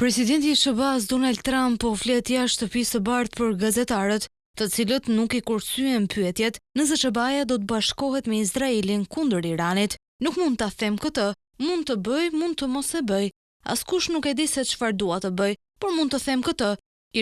Presidenti i SBA-s Donald Trump po flet jashtë shtëpisë së Bardhë për gazetarët, të cilët nuk i kursyen pyetjet nëse SBA-ja do të bashkohet me Izraelin kundër Iranit. Nuk mund ta them këtë, mund të bëj, mund të mos e bëj. Askush nuk e di se çfarë dua të bëj, por mund të them këtë.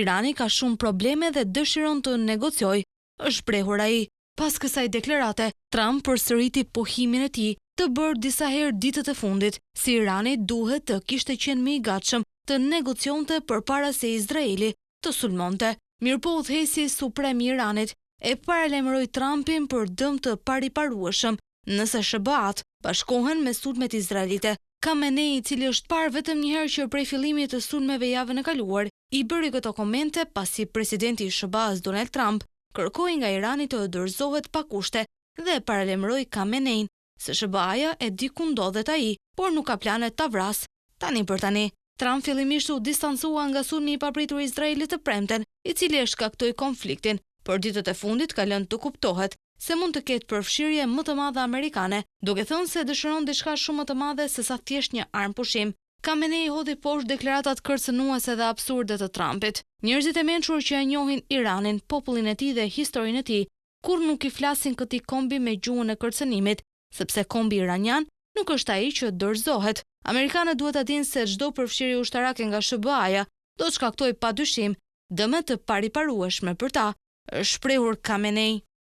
Irani ka shumë probleme dhe dëshiron të negociojë, është shprehur ai. Pas kësaj deklarate, Trump përsëriti pohimin e tij të bërë disa herë ditët e fundit, si Irani duhet të kishte qenë më i gatshëm të negocionte përpara se Izraeli të sulmonte. Mirëpo udhëheci suprem i Iranit e paralajmëroi Trumpin për dëm të pariparueshëm nëse SBA-t bashkohen me sulmet izraelite. Khamenei, i cili është parë vetëm një herë që prej fillimit të sulmeve javën e kaluar, i bëri këto komente pasi presidenti i SBA-s Donald Trump kërkoi nga Irani të dorëzohet pa kushte dhe paralajmëroi Khamenein se SBA-ja e di ku ndodhet ai, por nuk ka plane ta vras. Tani për tani, Trump fillimisht u distancua nga sulmi i papritur i Izraelit të premten, i cili e shkaktoi konfliktin, por ditët e fundit ka lënë të kuptohet se mund të ketë përfshirje më të madhe amerikane, duke thënë se dëshiron diçka shumë më të madhe se sa thjesht një armë pushim. Khamenei hodhi poshtë deklaratat kërcënuese dhe absurde të Trumpit. Njerëzit e mençur që e njohin Iranin, popullin e tij dhe historinë e tij, kur nuk i flasin këtij kombi me gjuhën e kërcënimit, sepse kombi iranian nuk është ai që dorëzohet. Amerikanët duhet ta dinë se çdo përfshirje ushtarake nga SBA-ja do të shkaktojë padyshim dëme të pariparueshme për ta, është shprehur Khamenei.